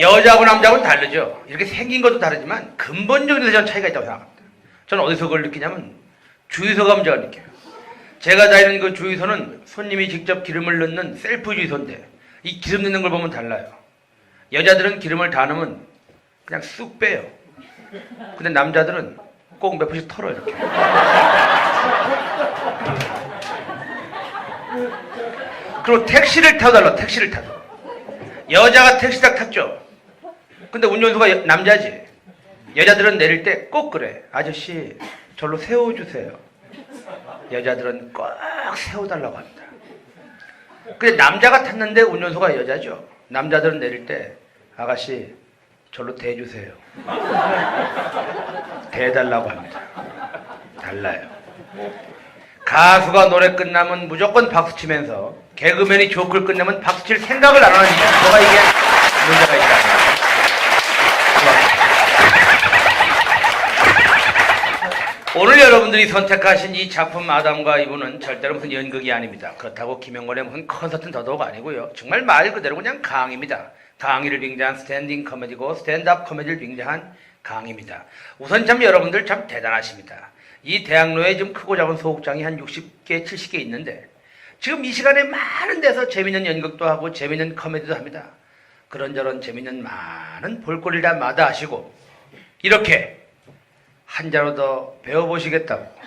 여자하고 남자하고는 다르죠. 이렇게 생긴 것도 다르지만 근본적인 저는 차이가 있다고 생각합니다. 저는 어디서 그걸 느끼냐면 주유소가 문제가 느껴요. 제가 다니는 그 주유소는 손님이 직접 기름을 넣는 셀프 주유소인데 이 기름 넣는 걸 보면 달라요. 여자들은 기름을 다 넣으면 그냥 쑥 빼요. 근데 남자들은 꼭 몇 번씩 털어요, 이렇게. 그리고 택시를 타달라, 택시를 타도. 여자가 택시 딱 탔죠. 근데 운전수가 남자지. 여자들은 내릴 때 꼭 그래. 아저씨, 절로 세워주세요. 여자들은 꼭 세워달라고 합니다. 근데 남자가 탔는데 운전수가 여자죠. 남자들은 내릴 때 아가씨, 절로 대주세요. 대달라고 합니다. 달라요. 가수가 노래 끝나면 무조건 박수치면서 개그맨이 조크를 끝내면 박수칠 생각을 안 하는 이유가 이게 문제가 있다. 오늘 여러분들이 선택하신 이 작품 아담과 이브는 절대로 무슨 연극이 아닙니다. 그렇다고 김영건의 무슨 콘서트는 더더욱 아니고요. 정말 말 그대로 그냥 강의입니다. 강의를 빙자한 스탠딩 코미디고 스탠드업 코미디를 빙자한 강의입니다. 우선 참 여러분들 참 대단하십니다. 이 대학로에 좀 크고 작은 소극장이 한 60개, 70개 있는데 지금 이 시간에 많은 데서 재밌는 연극도 하고 재밌는 코미디도 합니다. 그런저런 재밌는 많은 볼거리를 다 마다하시고 이렇게 한 자로 더 배워보시겠다고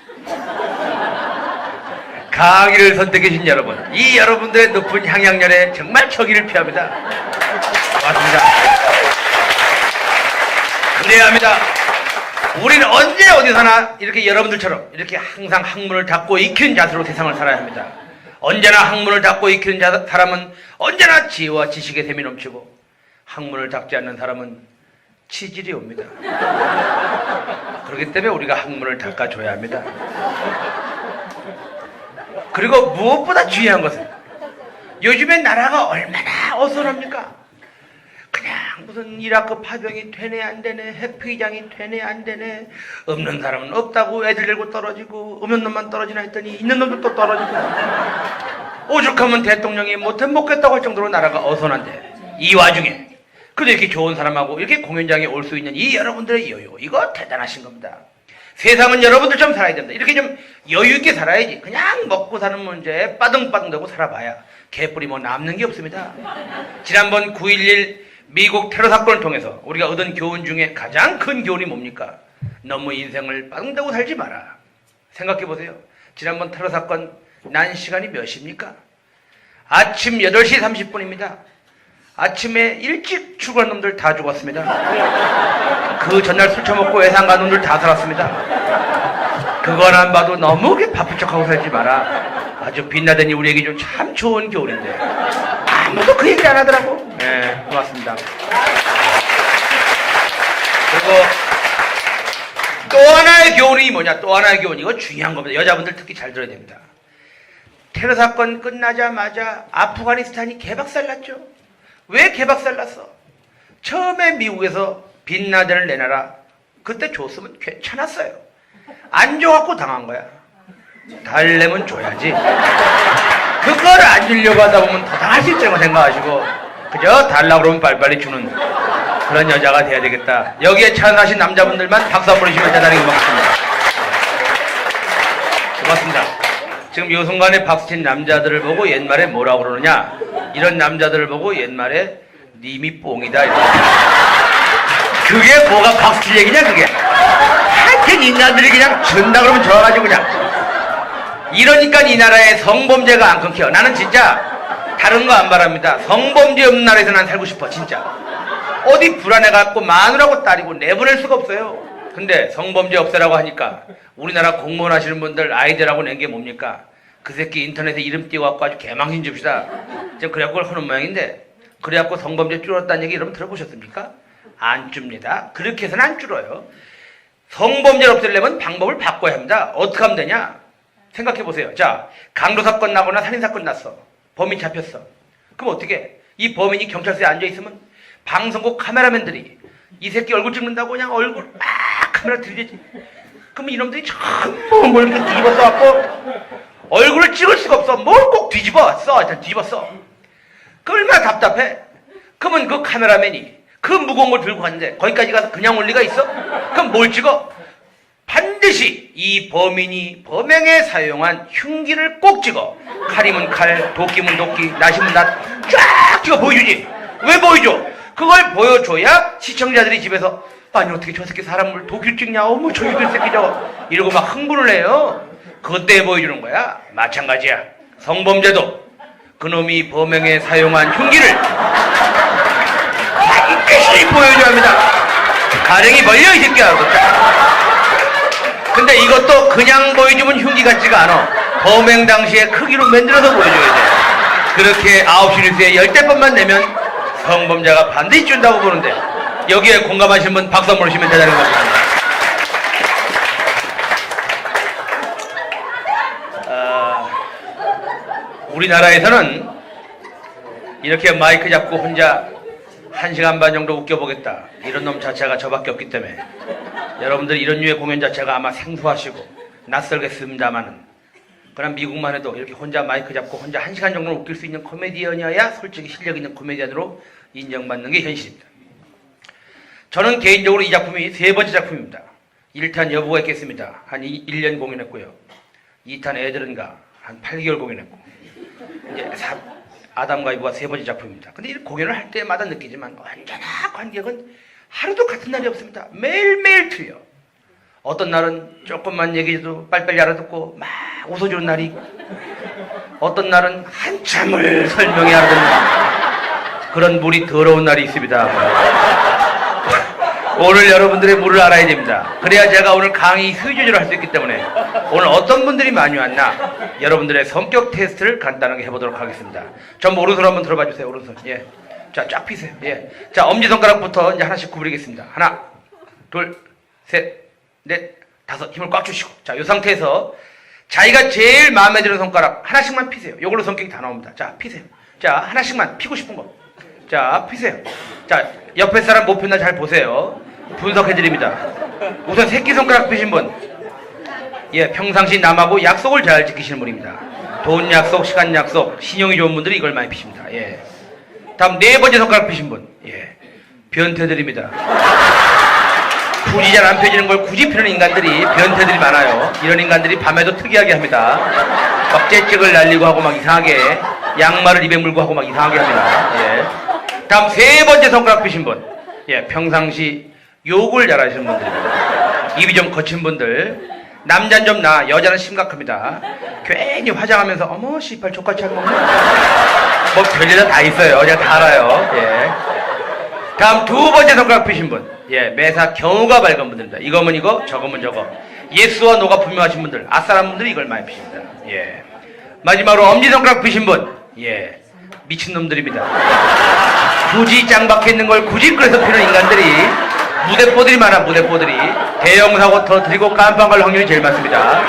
강의를 선택해 주신 여러분, 이 여러분들의 높은 향양렬에 정말 저기를 피합니다. 고맙습니다. 그래야 합니다. 우리는 언제 어디서나 이렇게 여러분들처럼 이렇게 항상 학문을 닫고 익히는 자세로 세상을 살아야 합니다. 언제나 학문을 닫고 익히는 사람은 언제나 지혜와 지식의 샘이 넘치고 학문을 닫지 않는 사람은 치질이 옵니다. 그렇기 때문에 우리가 학문을 닦아줘야 합니다. 그리고 무엇보다 중요한 것은 요즘엔 나라가 얼마나 어수선합니까? 그냥 무슨 이라크 파병이 되네 안 되네, 핵폐기장이 되네 안 되네, 없는 사람은 없다고 애들 들고 떨어지고 없는 놈만 떨어지나 했더니 있는 놈도 또 떨어지고 오죽하면 대통령이 못해 먹겠다고 할 정도로 나라가 어수선한데 이 와중에 그래도 이렇게 좋은 사람하고 이렇게 공연장에 올 수 있는 이 여러분들의 여유, 이거 대단하신 겁니다. 세상은 여러분들처럼 살아야 됩니다. 이렇게 좀 여유 있게 살아야지. 그냥 먹고 사는 문제에 빠등빠등대고 살아봐야 개뿔이 뭐 남는 게 없습니다. 지난번 9.11 미국 테러 사건을 통해서 우리가 얻은 교훈 중에 가장 큰 교훈이 뭡니까? 너무 인생을 빠등대고 살지 마라. 생각해보세요. 지난번 테러 사건 난 시간이 몇 시입니까? 아침 8시 30분입니다. 아침에 일찍 출근한 놈들 다 죽었습니다. 그 전날 술 처먹고 외상 간 놈들 다 살았습니다. 그건 안 봐도 너무 바쁜 척하고 살지 마라. 아주 빛나더니 우리에게 좀 참 좋은 교훈인데 아무도 그 얘기 안 하더라고. 네, 고맙습니다. 그리고 또 하나의 교훈이 뭐냐, 또 하나의 교훈, 이거 중요한 겁니다. 여자분들 특히 잘 들어야 됩니다. 테러 사건 끝나자마자 아프가니스탄이 개박살났죠. 왜 개박살났어? 처음에 미국에서 빈라덴을 내놔라. 그때 줬으면 괜찮았어요. 안 줘갖고 당한 거야. 달래면 줘야지. 그걸 안 주려고 하다 보면 더 당할 수 있다고 생각하시고 그저 달라고 그러면 빨리빨리 주는 그런 여자가 돼야 되겠다. 여기에 찬성하신 남자분들만 박수 한번 주시면 대단히 고맙습니다. 고맙습니다. 지금 이 순간에 박수친 남자들을 보고 옛말에 뭐라고 그러느냐, 이런 남자들을 보고 옛말에 님이 뽕이다 이렇게. 그게 뭐가 박수칠 얘기냐 그게. 하여튼 인간들이 그냥 전다 그러면 좋아가지고 그냥. 이러니까 이 나라에 성범죄가 안 끊겨. 나는 진짜 다른 거 안 바랍니다. 성범죄 없는 나라에서 난 살고 싶어 진짜. 어디 불안해갖고 마누라고 딸이고 내보낼 수가 없어요. 근데 성범죄 없애라고 하니까 우리나라 공무원 하시는 분들 아이디어라고 낸 게 뭡니까? 그 새끼 인터넷에 이름 띄워갖고 아주 개망신 줍시다. 지금 그래갖고 그걸 하는 모양인데, 그래갖고 성범죄 줄었다는 얘기 여러분 들어보셨습니까? 안 줍니다. 그렇게 해서는 안 줄어요. 성범죄를 없애려면 방법을 바꿔야 합니다. 어떻게 하면 되냐? 생각해보세요. 자, 강도 사건 나거나 살인 사건 났어. 범인 잡혔어. 그럼 어떻게 해? 이 범인이 경찰서에 앉아있으면 방송국 카메라맨들이 이 새끼 얼굴 찍는다고 그냥 얼굴 막 카메라 들이대지. 그러면 이놈들이 전부 뭘 이렇게 뒤집어 써갖고 얼굴을 찍을 수가 없어. 뭘 꼭 뒤집어 써. 일단 뒤집어 써. 그 얼마나 답답해. 그러면 그 카메라맨이 그 무거운 걸 들고 갔는데 거기까지 가서 그냥 올 리가 있어? 그럼 뭘 찍어? 반드시 이 범인이 범행에 사용한 흉기를 꼭 찍어. 칼이면 칼, 도끼면 도끼, 낫이면 낫, 쫙 찍어 보여주지. 왜 보여줘? 그걸 보여줘야 시청자들이 집에서 아니 어떻게 저 새끼 사람을 도끼를 찍냐, 어머 저 이들 새끼 저거 이러고 막 흥분을 해요. 그때 보여주는 거야. 마찬가지야. 성범죄도 그놈이 범행에 사용한 흉기를 반드시 보여줘야 합니다. 가랭이 벌려 이 새끼야. 근데 이것도 그냥 보여주면 흉기 같지가 않아. 범행 당시에 크기로 만들어서 보여줘야 돼. 그렇게 9시 뉴스에 10대번만 내면 성범죄가 반드시 준다고 보는데 여기에 공감하시는 분 박수 한번 주시면 대단히 감사합니다. 우리나라에서는 이렇게 마이크 잡고 혼자 1시간 반 정도 웃겨보겠다 이런 놈 자체가 저밖에 없기 때문에 여러분들 이런 류의 공연 자체가 아마 생소하시고 낯설겠습니다만은 그럼 미국만 해도 이렇게 혼자 마이크 잡고 혼자 1시간 정도 웃길 수 있는 코미디언이어야 솔직히 실력 있는 코미디언으로 인정받는 게 현실입니다. 저는 개인적으로 이 작품이 3번째 작품입니다. 1탄 여부가 있겠습니다. 한 1년 공연했고요. 2탄 애들은가 한 8개월 공연했고 이제 아담과 이브가 3번째 작품입니다. 근데 이 공연을 할 때마다 느끼지만 언제나 관객은 하루도 같은 날이 없습니다. 매일매일 틀려. 어떤 날은 조금만 얘기해도 빨리빨리 알아듣고 막 웃어주는 날이 있고 어떤 날은 한참을 설명해 알아듣는 그런 물이 더러운 날이 있습니다. 오늘 여러분들의 물을 알아야 됩니다. 그래야 제가 오늘 강의 수위 조절을 할 수 있기 때문에 오늘 어떤 분들이 많이 왔나 여러분들의 성격 테스트를 간단하게 해보도록 하겠습니다. 전부 오른손 한번 들어봐 주세요. 오른손. 예. 자, 쫙 피세요. 예. 자, 엄지손가락부터 이제 하나씩 구부리겠습니다. 하나, 둘, 셋, 넷, 다섯. 힘을 꽉 주시고. 자, 이 상태에서 자기가 제일 마음에 드는 손가락 하나씩만 피세요. 요걸로 성격이 다 나옵니다. 자, 피세요. 자, 하나씩만 피고 싶은 거. 자, 피세요. 자, 옆에 사람 못 폈나 잘 보세요. 분석해드립니다. 우선 새끼손가락 피신 분. 예, 평상시 남하고 약속을 잘 지키시는 분입니다. 돈 약속, 시간 약속, 신용이 좋은 분들이 이걸 많이 피십니다. 예. 다음 4번째 손가락 피신 분. 예. 변태들입니다. 굳이 잘 안 펴지는 걸 굳이 피는 인간들이 변태들이 많아요. 이런 인간들이 밤에도 특이하게 합니다. 막 째찍을 날리고 하고 막 이상하게 양말을 입에 물고 하고 막 이상하게 합니다. 예. 다음 3번째 손가락 피신 분. 예, 평상시 욕을 잘하시는 분들입니다. 입이 좀 거친 분들. 남자는 좀 나, 여자는 심각합니다. 괜히 화장하면서 어머 씨발 족같이 한 건가? 뭐 별일 다 있어요. 제가 다 알아요. 예. 다음 2번째 손가락 피신 분. 예, 매사 경우가 밝은 분들입니다. 이거면 이거, 저거면 저거. 예스와 노가 분명하신 분들, 아싸란 분들이 이걸 많이 피십니다. 예. 마지막으로 엄지손가락 피신 분. 예. 미친놈들입니다. 굳이 짱 박혀있는 걸 굳이 그래서 피는 인간들이 무대뽀들이 많아. 무대뽀들이 대형사고 터뜨리고 깜빵 갈 확률이 제일 많습니다.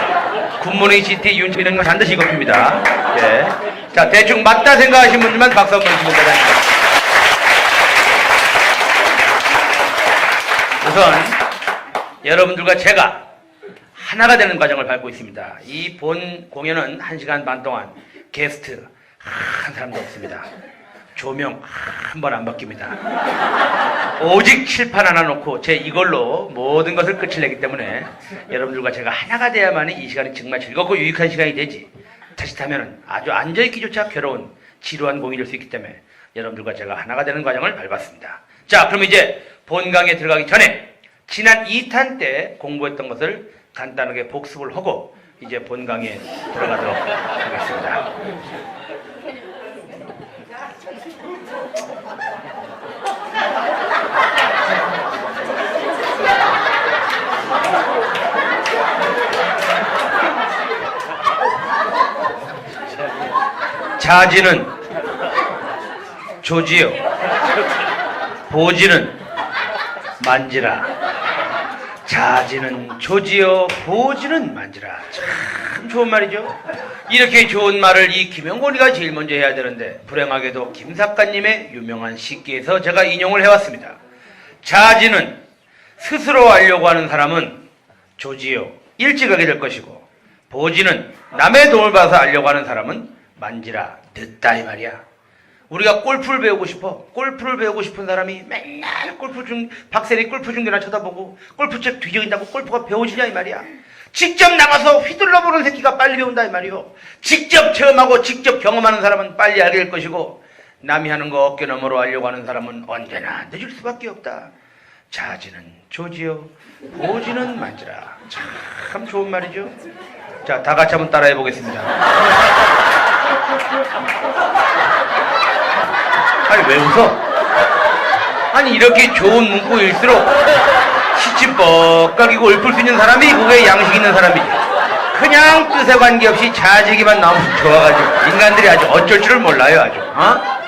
굿모닝 시티 윤치는 건 반드시 이거 핍니다. 예. 자, 대충 맞다 생각하시는 분들만 박수 한번 주시면 됩니다. 우선 여러분들과 제가 하나가 되는 과정을 밟고 있습니다. 이 본 공연은 1시간 반 동안 게스트 한 사람도 없습니다. 조명 한 번 안 바뀝니다. 오직 칠판 하나 놓고 제 이걸로 모든 것을 끝을 내기 때문에 여러분들과 제가 하나가 돼야만이 이 시간이 정말 즐겁고 유익한 시간이 되지, 자칫하면 아주 앉아있기조차 괴로운 지루한 공연이 될 수 있기 때문에 여러분들과 제가 하나가 되는 과정을 밟았습니다. 자, 그럼 이제 본강에 들어가기 전에 지난 2탄 때 공부했던 것을 간단하게 복습을 하고 이제 본강에 들어가도록 하겠습니다. 자지는 조지요, 보지는 만지라. 자지는 조지요, 보지는 만지라. 참 좋은 말이죠. 이렇게 좋은 말을 이 김영곤이가 제일 먼저 해야 되는데 불행하게도 김 작가님의 유명한 시기에서 제가 인용을 해왔습니다. 자지는 스스로 하려고 하는 사람은 조지요, 일찍 하게 될 것이고, 보지는 남의 도움을 받아서 알려고 하는 사람은 만지라, 듣다 이 말이야. 우리가 골프를 배우고 싶어. 골프를 배우고 싶은 사람이 맨날 박세리 골프 중계나 쳐다보고 골프책 뒤적인다고 골프가 배워지냐 이 말이야. 직접 나가서 휘둘러보는 새끼가 빨리 배운다 이 말이요. 직접 체험하고 직접 경험하는 사람은 빨리 알게 될 것이고, 남이 하는 거 어깨 너머로 하려고 하는 사람은 언제나 늦을 수밖에 없다. 자지는 조지요, 보지는 만지라. 참 좋은 말이죠. 자, 다 같이 한번 따라해 보겠습니다. 아니, 왜 웃어? 아니, 이렇게 좋은 문구일수록 시치뻑각이고 읊을 수 있는 사람이 그게 양식 있는 사람이지. 그냥 뜻에 관계없이 자지기만 나오면 좋아가지고 인간들이 아주 어쩔 줄을 몰라요, 아주. 어?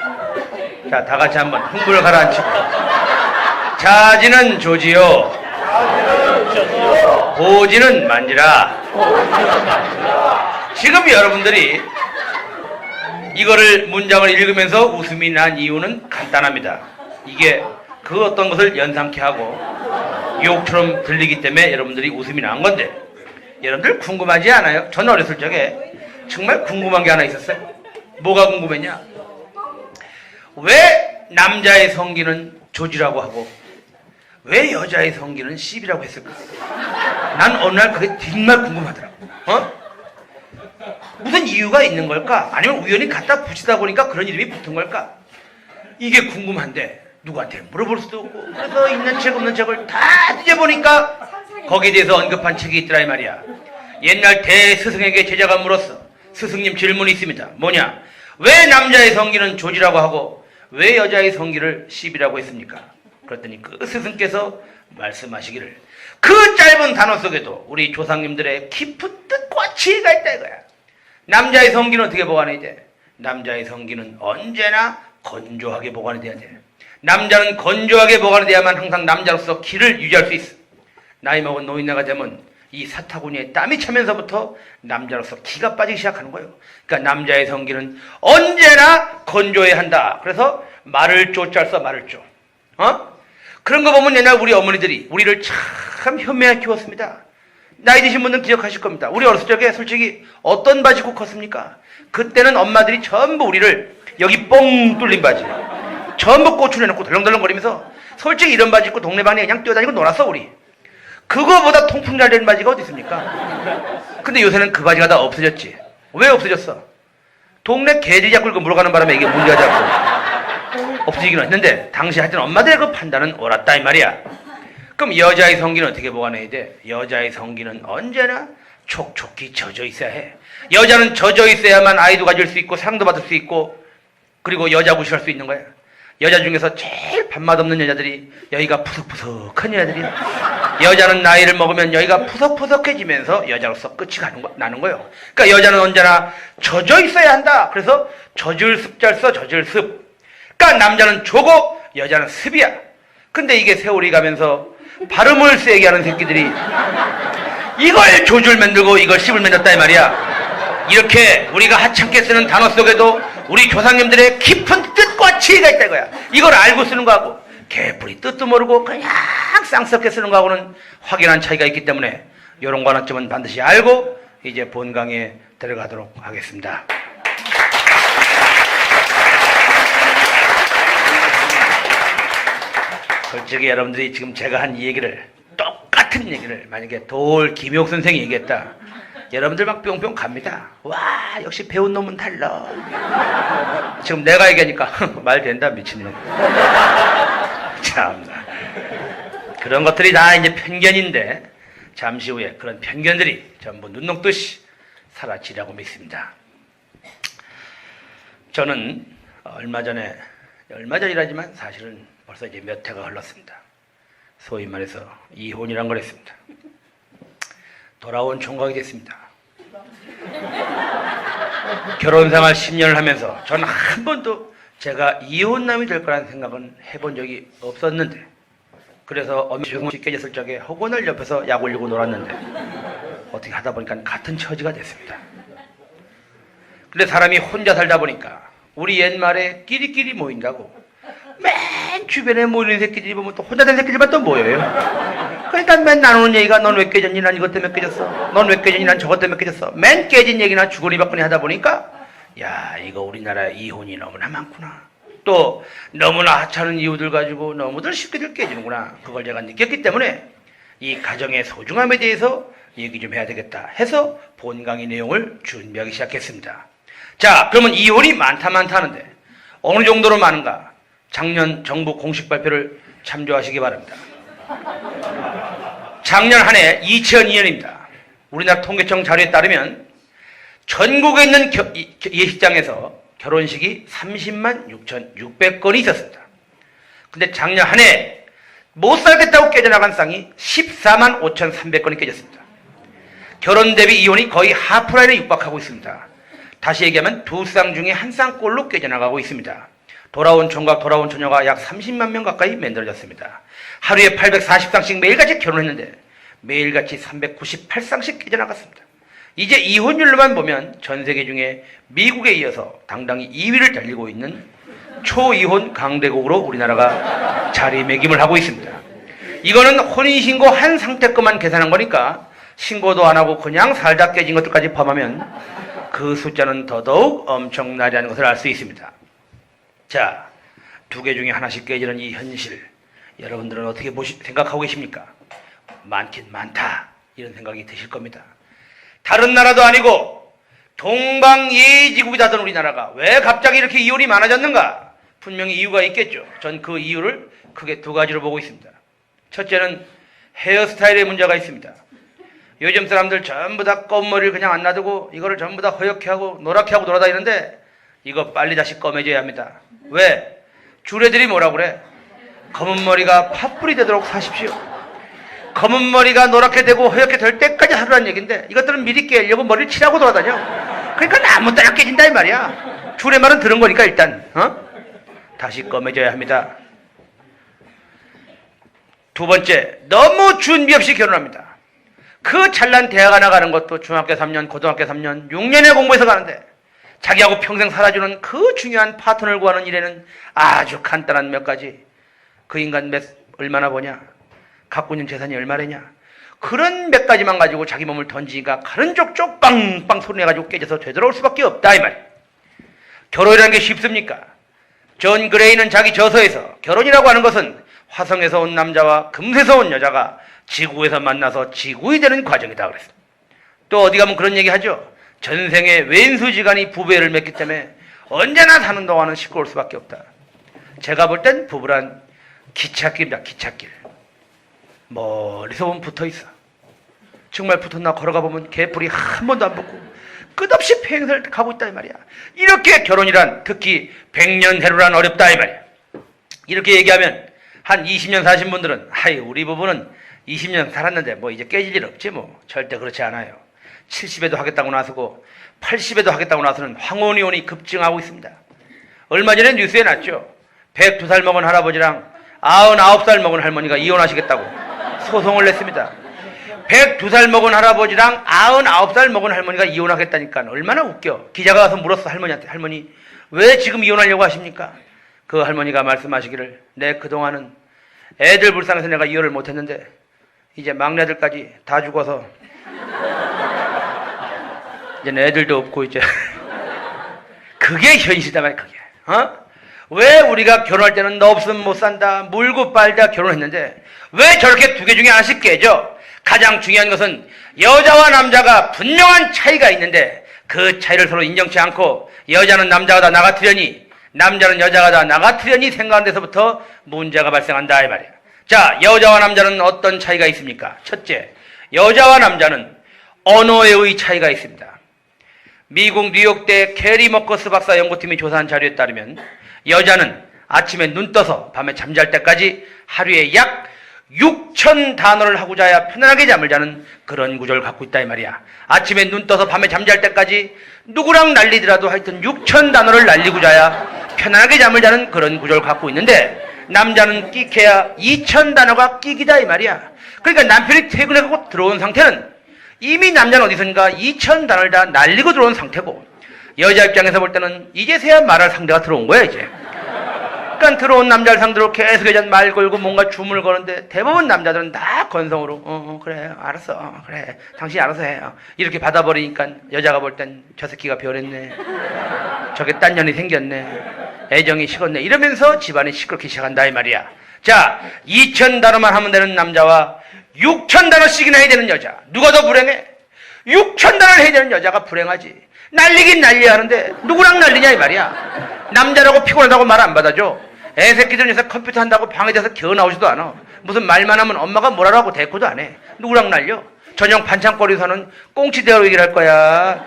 자, 다 같이 한번 흥분을 가라앉히고. 자지는 조지요, 보지는 만지라. 지금 여러분들이 이거를 문장을 읽으면서 웃음이 난 이유는 간단합니다. 이게 그 어떤 것을 연상케 하고 유혹처럼 들리기 때문에 여러분들이 웃음이 난 건데, 여러분들 궁금하지 않아요? 전 어렸을 적에 정말 궁금한 게 하나 있었어요. 뭐가 궁금했냐? 왜 남자의 성기는 조지라고 하고 왜 여자의 성기는 씹이라고 했을까? 난 어느 날 그게 정말 궁금하더라고. 무슨 이유가 있는 걸까? 아니면 우연히 갖다 붙이다 보니까 그런 이름이 붙은 걸까? 이게 궁금한데 누구한테 물어볼 수도 없고, 그래서 있는 책 없는 책을 다 뒤져보니까 거기에 대해서 언급한 책이 있더라 이 말이야. 옛날 대스승에게 제자가 물었어. 스승님, 질문이 있습니다. 뭐냐? 왜 남자의 성기는 조지라고 하고 왜 여자의 성기를 씹이라고 했습니까? 그랬더니 그 스승께서 말씀하시기를, 그 짧은 단어 속에도 우리 조상님들의 깊은 뜻과 지혜가 있다 이거야. 남자의 성기는 어떻게 보관해야 돼? 남자의 성기는 언제나 건조하게 보관이 돼야 돼. 남자는 건조하게 보관이 돼야만 항상 남자로서 기를 유지할 수 있어. 나이 먹은 노인네가 되면 이 사타구니에 땀이 차면서부터 남자로서 기가 빠지기 시작하는 거예요. 그러니까 남자의 성기는 언제나 건조해야 한다. 그래서 말을 쪼잘 써, 말을 쪼. 그런 거 보면 옛날 우리 어머니들이 우리를 참 현명하게 키웠습니다. 나이 드신 분들은 기억하실 겁니다. 우리 어렸을 적에 솔직히 어떤 바지 입고 컸습니까? 그때는 엄마들이 전부 우리를 여기 뻥 뚫린 바지, 전부 꼬추를 해놓고 덜렁덜렁거리면서 솔직히 이런 바지 입고 동네방네 그냥 뛰어다니고 놀았어 우리. 그거보다 통풍 잘 되는 바지가 어디 있습니까? 근데 요새는 그 바지가 다 없어졌지. 왜 없어졌어? 동네 개들이 자꾸 물어가는 바람에 이게 문제가 자꾸 없어지기는 했는데, 당시 하여튼 엄마들의 그 판단은 옳았다 이 말이야. 그럼 여자의 성기는 어떻게 보관해야 돼? 여자의 성기는 언제나 촉촉히 젖어 있어야 해. 여자는 젖어 있어야만 아이도 가질 수 있고 상도 받을 수 있고, 그리고 여자 무시할 수 있는 거야. 여자 중에서 제일 밥맛 없는 여자들이 여기가 푸석푸석한 여자들이야. 여자는 나이를 먹으면 여기가 푸석푸석해지면서 여자로서 끝이 나는 거예요. 그러니까 여자는 언제나 젖어 있어야 한다. 그래서 젖을 습잘 써, 젖을 습. 그러니까 남자는 조고 여자는 습이야. 근데 이게 세월이 가면서 발음을 세게 하는 새끼들이 이걸 조줄 만들고 이걸 씹을 만들었다 이 말이야. 이렇게 우리가 하찮게 쓰는 단어 속에도 우리 조상님들의 깊은 뜻과 지혜가 있다 이거야. 이걸 알고 쓰는 거하고 개뿔이 뜻도 모르고 그냥 쌍스럽게 쓰는 거하고는 확연한 차이가 있기 때문에 이런 거 하나쯤은 반드시 알고 이제 본강에 들어가도록 하겠습니다. 솔직히 여러분들이 지금 제가 한 이 얘기를, 똑같은 얘기를 만약에 돌 김용 선생이 얘기했다, 여러분들 막 뿅뿅 갑니다. 와, 역시 배운 놈은 달라. 지금 내가 얘기하니까 말 된다 미친놈. 참나. 그런 것들이 다 이제 편견인데 잠시 후에 그런 편견들이 전부 눈 녹듯이 사라지라고 믿습니다. 저는 얼마 전이라지만 사실은 벌써 이제 몇 해가 흘렀습니다. 소위 말해서 이혼이란 걸 했습니다. 돌아온 총각이 됐습니다. 결혼생활 10년을 하면서 저는 한 번도 제가 이혼남이 될 거라는 생각은 해본 적이 없었는데, 그래서 엄마 조금씩 깨졌을 적에 허건을 옆에서 약 올리고 놀았는데 어떻게 하다 보니까 같은 처지가 됐습니다. 근데 사람이 혼자 살다 보니까 우리 옛말에 끼리끼리 모인다고 맨 주변에 모이는 새끼들이 보면 또 혼자 된 새끼들만 또 모여요. 그러니까 맨 나누는 얘기가 넌 왜 깨졌니? 난 이것 때문에 깨졌어. 넌 왜 깨졌니? 난 저것 때문에 깨졌어. 맨 깨진 얘기나 주거니 받거니 하다 보니까 야, 이거 우리나라 이혼이 너무나 많구나. 또 너무나 하찮은 이유들 가지고 너무들 쉽게들 깨지는구나. 그걸 제가 느꼈기 때문에 이 가정의 소중함에 대해서 얘기 좀 해야 되겠다 해서 본 강의 내용을 준비하기 시작했습니다. 자, 그러면 이혼이 많다 하는데 어느 정도로 많은가? 작년 정부 공식 발표를 참조하시기 바랍니다. 작년 한 해 2002년입니다. 우리나라 통계청 자료에 따르면 전국에 있는 예식장에서 결혼식이 30만 6,600건이 있었습니다. 근데 작년 한 해 못 살겠다고 깨져나간 쌍이 14만 5,300건이 깨졌습니다. 결혼 대비 이혼이 거의 하프라인에 육박하고 있습니다. 다시 얘기하면 두 쌍 중에 한 쌍꼴로 깨져나가고 있습니다. 돌아온 총각, 돌아온 처녀가 약 30만 명 가까이 만들어졌습니다. 하루에 840쌍씩 매일같이 결혼했는데 매일같이 398쌍씩 깨져나갔습니다. 이제 이혼율로만 보면 전 세계 중에 미국에 이어서 당당히 2위를 달리고 있는 초이혼 강대국으로 우리나라가 자리매김을 하고 있습니다. 이거는 혼인신고 한 상태 것만 계산한 거니까 신고도 안 하고 그냥 살다 깨진 것들까지 포함하면 그 숫자는 더더욱 엄청나다는 것을 알 수 있습니다. 자, 두 개 중에 하나씩 깨지는 이 현실, 여러분들은 어떻게 생각하고 계십니까? 많긴 많다, 이런 생각이 드실 겁니다. 다른 나라도 아니고 동방예지국이다던 우리나라가 왜 갑자기 이렇게 이혼이 많아졌는가? 분명히 이유가 있겠죠. 전 그 이유를 크게 두 가지로 보고 있습니다. 첫째는 헤어스타일에 문제가 있습니다. 요즘 사람들 전부 다 검은 머리를 그냥 안 놔두고 이거를 전부 다 허옇게 하고 노랗게 하고 돌아다니는데 이거 빨리 다시 검해져야 합니다. 왜? 주례들이 뭐라 그래? 검은 머리가 팥불이 되도록 사십시오. 검은 머리가 노랗게 되고 허옇게 될 때까지 하루란 얘기인데 이것들은 미리 깨려고 머리를 칠하고 돌아다녀. 그러니까 아무 때나 깨진다 이 말이야. 주례 말은 들은 거니까 일단 다시 검해져야 합니다. 두 번째, 너무 준비 없이 결혼합니다. 그 찰난 대학 하나 가는 것도 중학교 3년, 고등학교 3년, 6년의 공부해서 가는데 자기하고 평생 살아주는 그 중요한 파트너를 구하는 일에는 아주 간단한 몇 가지. 그 인간 얼마나 버냐? 갖고 있는 재산이 얼마래냐? 그런 몇 가지만 가지고 자기 몸을 던지니까 가는 쪽쪽 빵빵 소리 내가지고 깨져서 되돌아올 수밖에 없다 이 말이야. 결혼이라는 게 쉽습니까? 존 그레이는 자기 저서에서 결혼이라고 하는 것은 화성에서 온 남자와 금세에서 온 여자가 지구에서 만나서 지구이 되는 과정이다 그랬습니다. 또 어디 가면 그런 얘기 하죠. 전생에 왼수지간이 부부애를 맺기 때문에 언제나 사는 동안은 시끄러울 수밖에 없다. 제가 볼 땐 부부란 기찻길이다, 기찻길. 멀리서 보면 붙어있어. 정말 붙었나 걸어가 보면 개뿔이 한 번도 안 붙고 끝없이 평생을 가고 있다 이 말이야. 이렇게 결혼이란, 특히 100년 해로란 어렵다 이 말이야. 이렇게 얘기하면 한 20년 사신 분들은 하이 우리 부부는 20년 살았는데 뭐 이제 깨질 일 없지 뭐. 절대 그렇지 않아요. 70에도 하겠다고 나서고 80에도 하겠다고 나서는 황혼이혼이 급증하고 있습니다. 얼마 전에 뉴스에 났죠. 102살 먹은 할아버지랑 99살 먹은 할머니가 이혼하시겠다고 소송을 냈습니다. 102살 먹은 할아버지랑 99살 먹은 할머니가 이혼하겠다니까 얼마나 웃겨. 기자가 가서 물었어 할머니한테. 할머니 왜 지금 이혼하려고 하십니까? 그 할머니가 말씀하시기를 내 그동안은 애들 불쌍해서 내가 이혼을 못했는데 이제 막내들까지 다 죽어서 이제 애들도 없고 이제 그게 현실이다 말이야. 그게 왜 우리가 결혼할 때는 너 없으면 못 산다 물고 빨다 결혼했는데 왜 저렇게 두 개 중에 하나씩 깨져? 가장 중요한 것은 여자와 남자가 분명한 차이가 있는데 그 차이를 서로 인정치 않고 여자는 남자가 다 나가트려니 남자는 여자가 다 나가트려니 생각하는 데서부터 문제가 발생한다 이 말이야. 자, 여자와 남자는 어떤 차이가 있습니까? 첫째, 여자와 남자는 언어의 차이가 있습니다. 미국 뉴욕대 캐리 머커스 박사 연구팀이 조사한 자료에 따르면 여자는 아침에 눈 떠서 밤에 잠잘 때까지 하루에 약 6,000 단어를 하고 자야 편안하게 잠을 자는 그런 구조를 갖고 있다 이 말이야. 아침에 눈 떠서 밤에 잠잘 때까지 누구랑 난리더라도 하여튼 6,000 단어를 날리고 자야 편안하게 잠을 자는 그런 구조를 갖고 있는데 남자는 끼케야 2,000 단어가 끼기다 이 말이야. 그러니까 남편이 퇴근해가고 들어온 상태는 이미 남자는 어디선가 2,000 단어를 다 날리고 들어온 상태고 여자 입장에서 볼 때는 이제서야 말할 상대가 들어온 거야 이제. 그러니까 들어온 남자를 상대로 계속 여자 말 걸고 뭔가 주문을 거는데 대부분 남자들은 다 건성으로 그래 알았어 그래 당신이 알아서 해 이렇게 받아버리니까 여자가 볼 땐 저 새끼가 변했네 저게 딴 년이 생겼네 애정이 식었네. 이러면서 집안이 시끄럽게 시작한다 이 말이야. 자, 2,000단어만 하면 되는 남자와 6,000단어씩이나 해야 되는 여자. 누가 더 불행해? 6,000단어를 해야 되는 여자가 불행하지. 날리긴 난리야 하는데 누구랑 난리냐 이 말이야. 남자라고 피곤하다고 말 안 받아줘. 애새끼들 요새 컴퓨터 한다고 방에 대서 기어 나오지도 않아. 무슨 말만 하면 엄마가 뭐라고 하고 대꾸도 안 해. 누구랑 날려? 저녁 반찬거리에서는 꽁치대가리 얘기를 할 거야.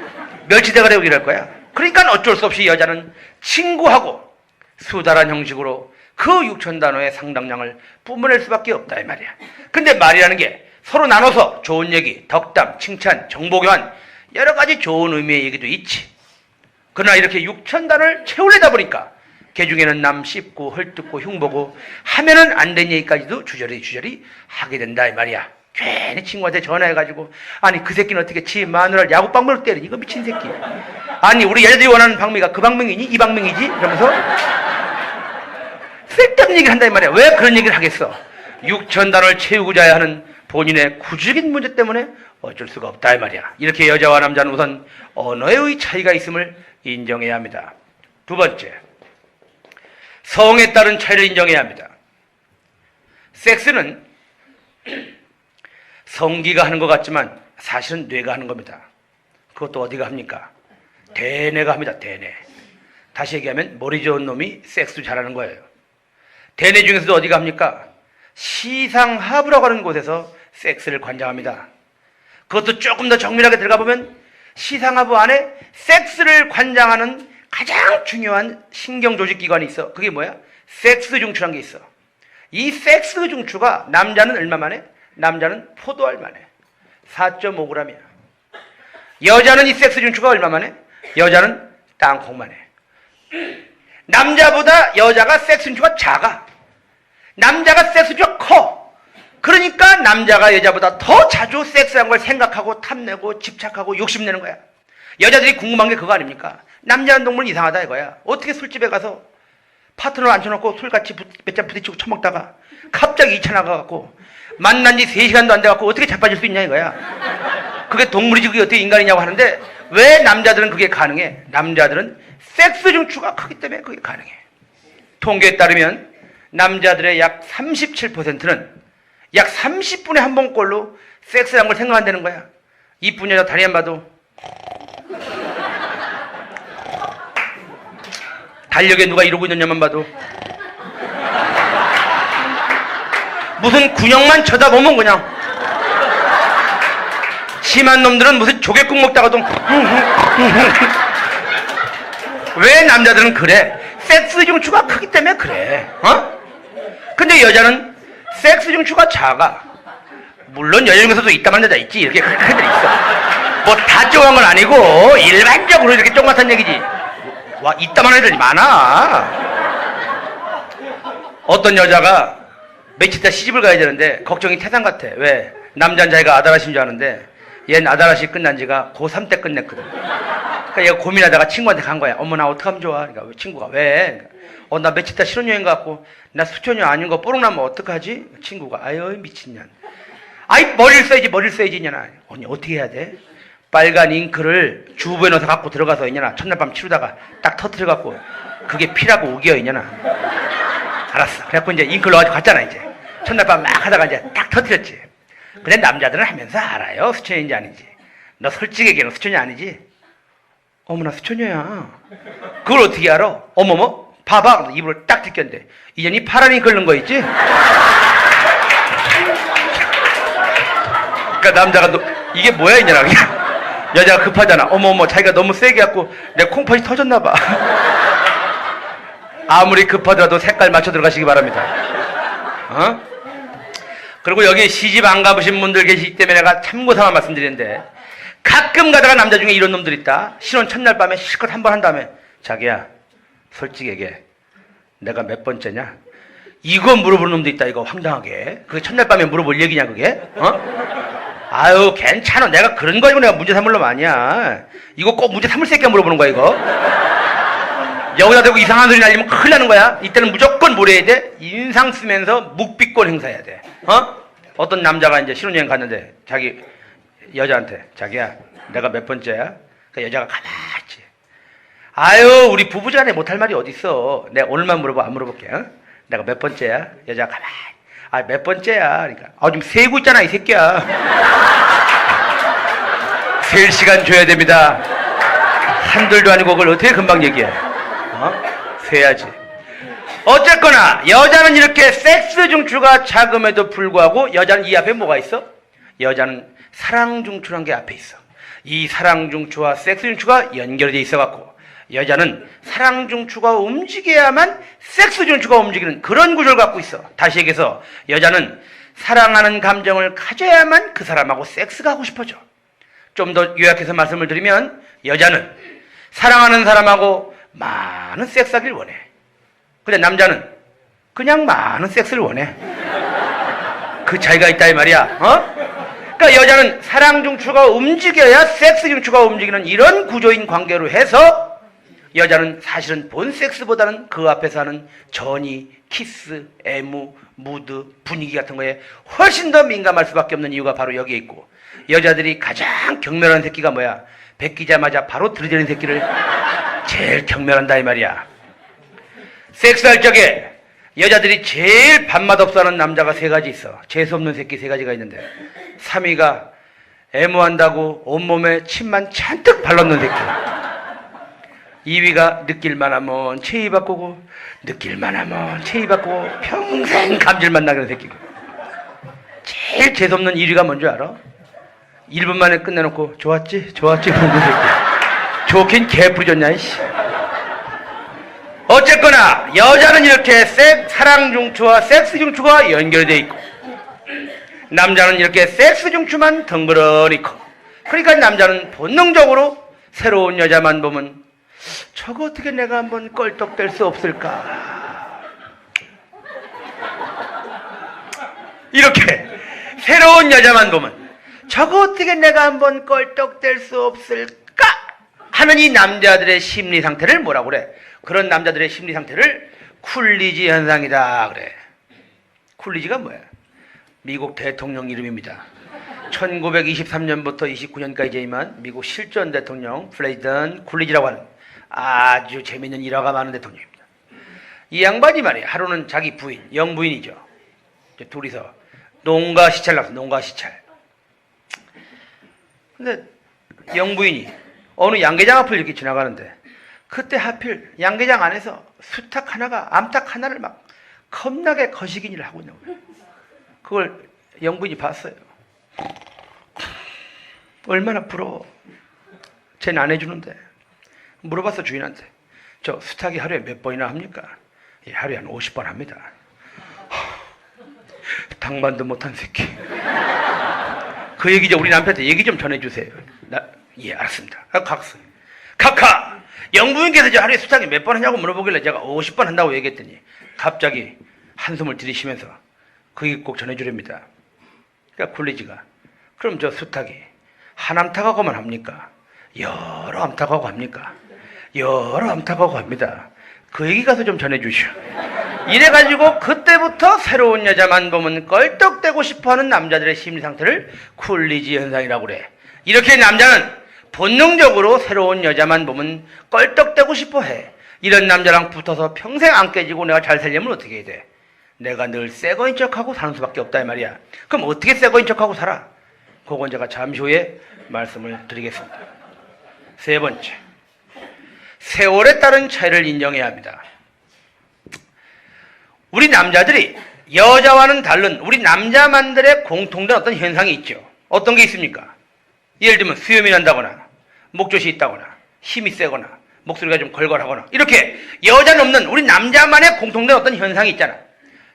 멸치대가리 얘기를 할 거야. 그러니까 어쩔 수 없이 여자는 친구하고 수다란 형식으로 그 6,000단어의 상당량을 뿜어낼 수밖에 없다 이 말이야. 근데 말이라는 게 서로 나눠서 좋은 얘기, 덕담, 칭찬, 정보교환 여러 가지 좋은 의미의 얘기도 있지. 그러나 이렇게 6,000단어를 채우려다 보니까 개중에는 남 씹고 헐뜯고 흉보고 하면은 안 된 얘기까지도 주저리 하게 된다 이 말이야. 괜히 친구한테 전화해가지고 아니 그 새끼는 어떻게 지 마누라를 야구방망이로 때리니 이거 미친 새끼. 아니 우리 여자들이 원하는 방망이가 그 방망이니 이 방망이지? 이러면서 쓸데없는 얘기를 한다 이 말이야. 왜 그런 얘기를 하겠어? 6,000단어를 채우고자 하는 본인의 구조적인 문제 때문에 어쩔 수가 없다 이 말이야. 이렇게 여자와 남자는 우선 언어의 차이가 있음을 인정해야 합니다. 두 번째, 성에 따른 차이를 인정해야 합니다. 섹스는 성기가 하는 것 같지만 사실은 뇌가 하는 겁니다. 그것도 어디가 합니까? 대뇌가 합니다. 대뇌. 다시 얘기하면 머리 좋은 놈이 섹스 잘하는 거예요. 대뇌 중에서도 어디가 합니까? 시상하부라고 하는 곳에서 섹스를 관장합니다. 그것도 조금 더 정밀하게 들어가 보면 시상하부 안에 섹스를 관장하는 가장 중요한 신경조직기관이 있어. 그게 뭐야? 섹스 중추라는 게 있어. 이 섹스 중추가 남자는 얼마만해? 남자는 포도알 만해. 4.5g이야. 여자는 이 섹스 중추가 얼마만해? 여자는 땅콩만해. 남자보다 여자가 섹스 중추가 작아. 남자가 섹스 중추가 커. 그러니까 남자가 여자보다 더 자주 섹스한 걸 생각하고 탐내고 집착하고 욕심내는 거야. 여자들이 궁금한 게 그거 아닙니까? 남자는 동물은 이상하다 이거야. 어떻게 술집에 가서 파트너를 앉혀놓고 술같이 몇 잔 부딪히고 처먹다가 갑자기 2차 나가갖고 만난 지 3시간도 안 돼갖고 어떻게 자빠질 수 있냐 이거야. 그게 동물이지 그게 어떻게 인간이냐고 하는데 왜 남자들은 그게 가능해? 남자들은 섹스 중추가 크기 때문에 그게 가능해. 통계에 따르면 남자들의 약 37%는 약 30분에 한 번꼴로 섹스한 걸 생각한다는 거야. 이쁜 여자 다리 안 봐도 달력에 누가 이러고 있느냐만 봐도 무슨 근육만 쳐다보면 그냥 심한 놈들은 무슨 조개국 먹다가도 왜 남자들은 그래? 섹스 중추가 크기 때문에 그래. 근데 여자는 섹스 중추가 작아. 물론 여자 중에서도 이따만 여자 있지. 이렇게 큰 애들 있어. 뭐 다 쪼한 건 아니고 일반적으로 이렇게 쫑같은 얘기지. 와 이따만 애들이 많아. 어떤 여자가 며칠 있다 시집을 가야 되는데 걱정이 태산 같아. 왜? 남자는 자기가 아다라시인 줄 아는데 얘는 아다라시 끝난 지가 고3 때 끝냈거든. 그러니까 얘가 고민하다가 친구한테 간 거야. 어머 나 어떡하면 좋아? 그러니까 친구가 왜? 나 며칠 있다 신혼여행 갔고 나 수초녀 아닌 거 뽀록나면 어떡하지? 친구가 아유 미친년. 아이 머리를 써야지 이년아. 언니 어떻게 해야 돼? 빨간 잉크를 주부에 넣어서 갖고 들어가서 이년아 첫날 밤 치르다가 딱 터뜨려갖고 그게 피라고 우겨 이년아. 알았어. 그래갖고 이제 잉크를 넣어가지고 갔잖아 이제. 첫날 밤 막 하다가 이제 딱 터뜨렸지. 근데 남자들은 하면서 알아요 수초녀인지 아닌지. 너 솔직히 얘기해 너 수초녀 아니지? 어머나 수초녀야. 그걸 어떻게 알아? 어머머 봐봐. 입으로 딱 뜯겼는데 이년이 파란 잉크를 넣은 거 있지? 그러니까 남자가 이게 뭐야 이년아. 여자가 급하잖아. 어머어머 자기가 너무 세게 갖고 내 콩팥이 터졌나 봐. 아무리 급하더라도 색깔 맞춰 들어가시기 바랍니다. 그리고 여기 시집 안 가보신 분들 계시기 때문에 내가 참고삼아 말씀드리는데 가끔 가다가 남자 중에 이런 놈들 있다. 신혼 첫날 밤에 실컷 한 번 한 다음에 자기야 솔직히 얘기해. 내가 몇 번째냐? 이거 물어보는 놈도 있다. 이거 황당하게. 그게 첫날 밤에 물어볼 얘기냐 그게? 아유 괜찮아. 내가 그런 거 가지고 내가 문제 삼을 놈 아니야. 이거 꼭 문제 삼을 새끼가 물어보는 거야 이거. 여기다 대고 이상한 소리 날리면 큰일 나는 거야. 이때는 무조건 뭘 해야 돼? 인상 쓰면서 묵비권 행사해야 돼. 어떤 남자가 이제 신혼여행 갔는데 자기 여자한테 자기야 내가 몇 번째야? 그 여자가 가만히 있지. 아유, 우리 부부간에 못할 말이 어딨어. 내가 오늘만 물어봐, 안 물어볼게. 어? 내가 몇 번째야? 여자가 가만. 아, 몇 번째야? 그러니까. 아, 지금 세고 있잖아, 이 새끼야. 셀 시간 줘야 됩니다. 한둘도 아니고 그걸 어떻게 금방 얘기해? 어? 세야지. 어쨌거나 여자는 이렇게 섹스 중추가 작음에도 불구하고 여자는 이 앞에 뭐가 있어? 여자는 사랑 중추란 게 앞에 있어. 이 사랑 중추와 섹스 중추가 연결되어 있어 갖고 여자는 사랑 중추가 움직여야만 섹스 중추가 움직이는 그런 구조를 갖고 있어. 다시 얘기해서 여자는 사랑하는 감정을 가져야만 그 사람하고 섹스가 하고 싶어져. 좀 더 요약해서 말씀을 드리면 여자는 사랑하는 사람하고 많은 섹스하기를 원해. 근데 남자는 그냥 많은 섹스를 원해. 그 차이가 있다 이 말이야. 그러니까 여자는 사랑 중추가 움직여야 섹스 중추가 움직이는 이런 구조인 관계로 해서 여자는 사실은 본 섹스보다는 그 앞에서 하는 전이, 키스, 애무, 무드, 분위기 같은 거에 훨씬 더 민감할 수밖에 없는 이유가 바로 여기에 있고 여자들이 가장 경멸한 새끼가 뭐야? 베끼자마자 바로 들이대는 새끼를 제일 경멸한다 이 말이야. 섹스할 적에 여자들이 제일 밥맛 없어하는 남자가 세 가지 있어. 재수없는 새끼 세 가지가 있는데 3위가 애무한다고 온몸에 침만 잔뜩 발라놓는 새끼. 2위가 느낄만 하면 체위 바꾸고 느낄만 하면 체위 바꾸고 평생 감질만 나는 새끼고 제일 재수없는 1위가 뭔지 알아? 1분 만에 끝내놓고 좋았지? 좋았지? 그러는 새끼. 좋긴 개부졌냐 이씨. 어쨌거나 여자는 이렇게 사랑 중추와 섹스 중추가 연결되어 있고 남자는 이렇게 섹스 중추만 덩그러니 커. 그러니까 남자는 본능적으로 새로운 여자만 보면 저거 어떻게 내가 한번 껄떡댈 수 없을까? 이렇게 새로운 여자만 보면 저거 어떻게 내가 한번 껄떡댈 수 없을까? 하는 이 남자들의 심리 상태를 뭐라고 그래? 그런 남자들의 심리 상태를 쿨리지 현상이다 그래. 쿨리지가 뭐야? 미국 대통령 이름입니다. 1923년부터 29년까지 임한 미국 실전 대통령 프레지던트 쿨리지라고 하는 아주 재밌는 일화가 많은 대통령입니다. 이 양반이 말이야 하루는 자기 부인, 영부인이죠. 둘이서 농가 시찰 나왔어. 농가 시찰. 근데 영부인이 어느 양계장 앞을 이렇게 지나가는데 그때 하필 양계장 안에서 수탉 하나가 암탉 하나를 막 겁나게 거시기를 하고 있는 거예요. 그걸 영부인이 봤어요. 얼마나 부러워. 쟤는 안 해주는데. 물어봤어 주인한테. 저 수탉이 하루에 몇 번이나 합니까? 예, 하루에 한 50번 합니다. 당만도 못한 새끼. 그 얘기 좀 우리 남편한테 얘기 좀 전해주세요. 예 알았습니다. 각서. 카카 영부인께서 저 하루에 수탉이 몇 번 하냐고 물어보길래 제가 50번 한다고 얘기했더니 갑자기 한숨을 들이쉬면서 그 얘기 꼭 전해주렵니다. 그러니까 쿨리지가 그럼 저 수탉이 한 암탉하고만 합니까? 여러 암탉하고 합니까? 여러 암탉하고 합니다. 그 얘기 가서 좀 전해주시오. 이래가지고 그때부터 새로운 여자만 보면 껄떡대고 싶어하는 남자들의 심리 상태를 쿨리지 현상이라고 그래. 이렇게 남자는 본능적으로 새로운 여자만 보면 껄떡대고 싶어해. 이런 남자랑 붙어서 평생 안 깨지고 내가 잘 살려면 어떻게 해야 돼? 내가 늘 새거인 척하고 사는 수밖에 없다 이 말이야. 그럼 어떻게 새거인 척하고 살아? 그건 제가 잠시 후에 말씀을 드리겠습니다. 세 번째, 세월에 따른 차이를 인정해야 합니다. 우리 남자들이 여자와는 다른 우리 남자만들의 공통된 어떤 현상이 있죠. 어떤 게 있습니까? 예를 들면 수염이 난다거나 목젖이 있다거나 힘이 세거나 목소리가 좀 걸걸하거나 이렇게 여자는 없는 우리 남자만의 공통된 어떤 현상이 있잖아.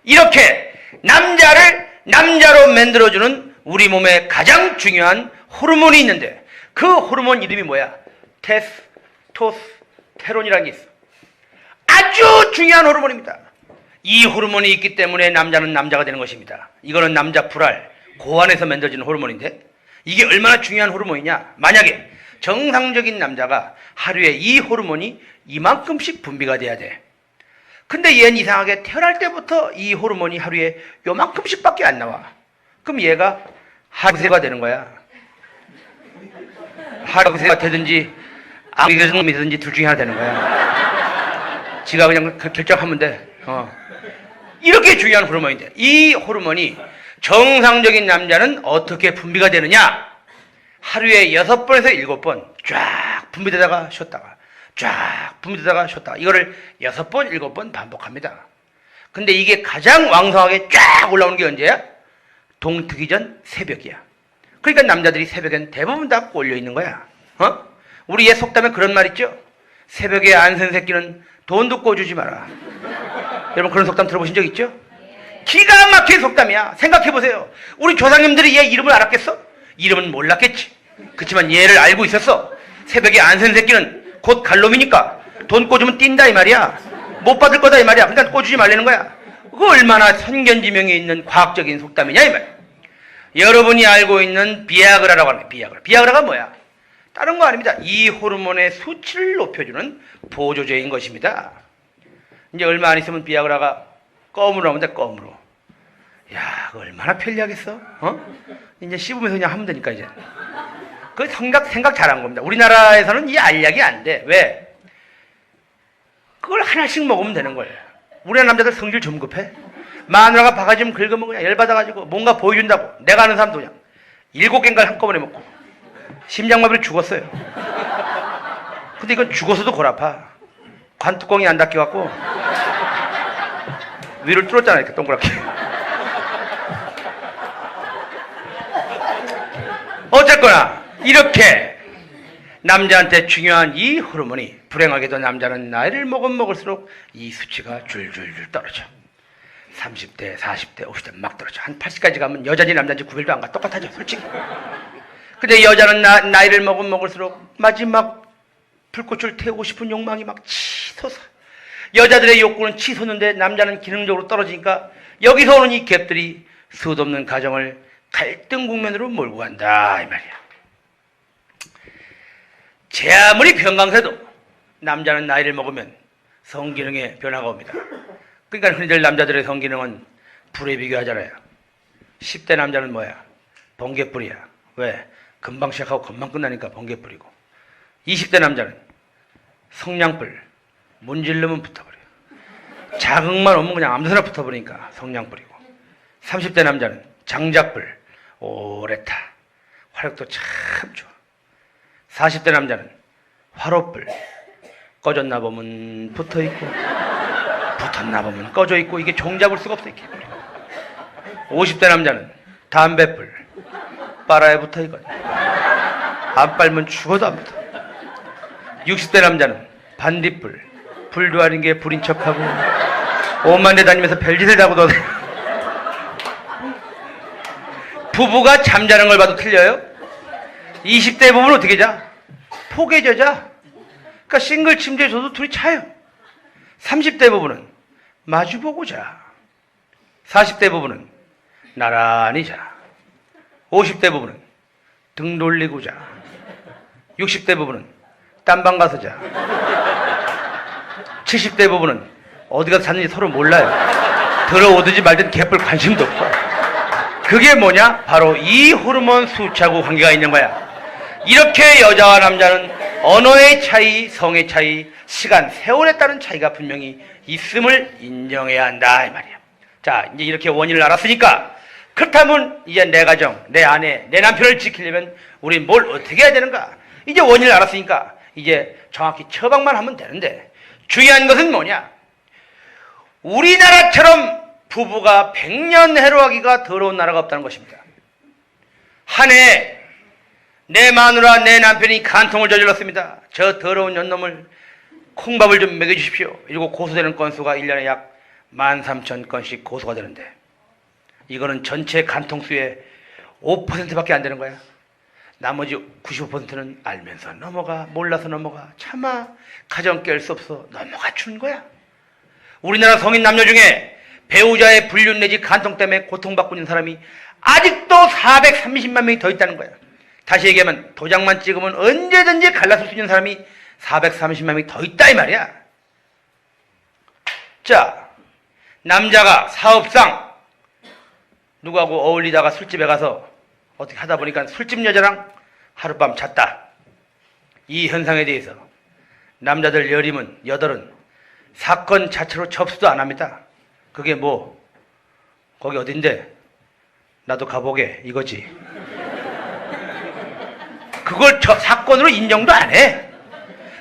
이렇게 남자를 남자로 만들어주는 우리 몸에 가장 중요한 호르몬이 있는데 그 호르몬 이름이 뭐야? 테스토스테론이라는 게 있어. 아주 중요한 호르몬입니다. 이 호르몬이 있기 때문에 남자는 남자가 되는 것입니다. 이거는 남자 불알, 고안에서 만들어지는 호르몬인데 이게 얼마나 중요한 호르몬이냐? 만약에 정상적인 남자가 하루에 이 호르몬이 이만큼씩 분비가 돼야 돼. 근데 얘는 이상하게 태어날 때부터 이 호르몬이 하루에 요만큼씩 밖에 안 나와. 그럼 얘가 하루새가 되는 거야. 하루새가 되든지 믿든지 둘 중에 하나 되는 거야. 지가 그냥 결정하면 돼. 이렇게 중요한 호르몬인데, 이 호르몬이 정상적인 남자는 어떻게 분비가 되느냐? 하루에 6번에서 7번 쫙 분비되다가 쉬었다가 쫙 분비되다가 쉬었다가 이거를 6번, 7번 반복합니다. 근데 이게 가장 왕성하게 쫙 올라오는 게 언제야? 동트기 전 새벽이야. 그러니까 남자들이 새벽엔 대부분 다 꼴려 있는 거야. 우리 옛 속담에 그런 말 있죠? 새벽에 안 센 새끼는 돈도 꿔주지 마라. 여러분 그런 속담 들어보신 적 있죠? 기가 막힌 속담이야. 생각해보세요. 우리 조상님들이 얘 이름을 알았겠어? 이름은 몰랐겠지. 그렇지만 얘를 알고 있었어. 새벽에 안 센 새끼는 곧 갈 놈이니까 돈 꿔주면 뛴다 이 말이야. 못 받을 거다 이 말이야. 그러니까 꿔주지 말라는 거야. 그거 얼마나 선견지명이 있는 과학적인 속담이냐 이 말이야. 여러분이 알고 있는 비아그라라고 하는 거야. 비아그라가 뭐야? 다른 거 아닙니다. 이 호르몬의 수치를 높여주는 보조제인 것입니다. 이제 얼마 안 있으면 비아그라가 껌으로 나오면 돼. 껌으로. 야, 그거 얼마나 편리하겠어? 이제 씹으면서 그냥 하면 되니까 이제. 그 생각 잘한 겁니다. 우리나라에서는 이 알약이 안 돼. 왜? 그걸 하나씩 먹으면 되는 거예요. 우리나라 남자들 성질 좀 급해. 마누라가 바가지 좀 긁으면 그냥 열받아가지고 뭔가 보여준다고. 내가 아는 사람도 그냥 7개인가를 한꺼번에 먹고 심장마비로 죽었어요. 근데 이건 죽어서도 골 아파. 관뚜껑이 안 닫혀갖고 위를 뚫었잖아 이렇게 동그랗게. 어쨌거나 이렇게 남자한테 중요한 이 호르몬이 불행하게도 남자는 나이를 먹을수록 이 수치가 줄줄줄 떨어져. 30대, 40대, 50대 막 떨어져. 한 80까지 가면 여자인지 남자인지 구별도 안 가. 똑같아져 솔직히. 근데 여자는 나이를 먹을수록 마지막 불꽃을 태우고 싶은 욕망이 막 치솟아. 여자들의 욕구는 치솟는데 남자는 기능적으로 떨어지니까 여기서 오는 이 갭들이 수없는 가정을 갈등 국면으로 몰고 간다 이 말이야. 제 아무리 병강세도 남자는 나이를 먹으면 성기능에 변화가 옵니다. 그러니까 흔히들 남자들의 성기능은 불에 비교하잖아요. 10대 남자는 뭐야? 번개불이야. 왜? 금방 시작하고 금방 끝나니까 번개불이고. 20대 남자는 성냥불. 문질르면 붙어버려요. 자극만 오면 그냥 아무데나 붙어버리니까 성냥불이고. 30대 남자는 장작불. 오래 타. 화력도 참 좋아. 40대 남자는 화롯불. 꺼졌나 보면 붙어있고 붙었나 보면 꺼져있고 이게 종잡을 수가 없어 이렇게. 50대 남자는 담배불. 빨아야 붙어있거든. 안 빨면 죽어도 안 붙어. 60대 남자는 반딧불. 불도 아닌 게 불인 척하고 오만 대 다니면서 별짓을 다고 너. 부부가 잠자는 걸 봐도 틀려요. 20대 부부는 어떻게 자? 포개져 자. 그러니까 싱글 침대에 저도 둘이 자요. 30대 부부는 마주보고 자. 40대 부부는 나란히 자. 50대 부부는 등 돌리고 자. 60대 부부는 딴방 가서 자. 70대 부부는 어디 가서 잤는지 서로 몰라요. 들어오든지 말든 개뿔 관심도 없고. 그게 뭐냐? 바로 이 호르몬 수치하고 관계가 있는 거야. 이렇게 여자와 남자는 언어의 차이, 성의 차이, 시간, 세월에 따른 차이가 분명히 있음을 인정해야 한다 이 말이야. 자, 이제 이렇게 원인을 알았으니까 그렇다면 이제 내 가정, 내 아내, 내 남편을 지키려면 우린 뭘 어떻게 해야 되는가? 이제 원인을 알았으니까 이제 정확히 처방만 하면 되는데 중요한 것은 뭐냐? 우리나라처럼 부부가 100년 해로하기가 더러운 나라가 없다는 것입니다. 한 해 내 마누라 내 남편이 간통을 저질렀습니다. 저 더러운 년놈을 콩밥을 좀 먹여주십시오. 이러고 고소되는 건수가 1년에 약 13,000건씩 고소가 되는데 이거는 전체 간통수의 5%밖에 안 되는 거야. 나머지 95%는 알면서 넘어가, 몰라서 넘어가, 차마 가정 깰 수 없어 넘어가 주는 거야. 우리나라 성인 남녀 중에 배우자의 불륜 내지 간통 때문에 고통받고 있는 사람이 아직도 430만 명이 더 있다는 거야. 다시 얘기하면 도장만 찍으면 언제든지 갈라설 수 있는 사람이 430만 명이 더 있다 이 말이야. 자, 남자가 사업상 누구하고 어울리다가 술집에 가서 어떻게 하다 보니까 술집 여자랑 하룻밤 잤다. 이 현상에 대해서 남자들 여덟은 사건 자체로 접수도 안 합니다. 그게 뭐 거기 어딘데 나도 가보게 이거지. 그걸 사건으로 인정도 안 해.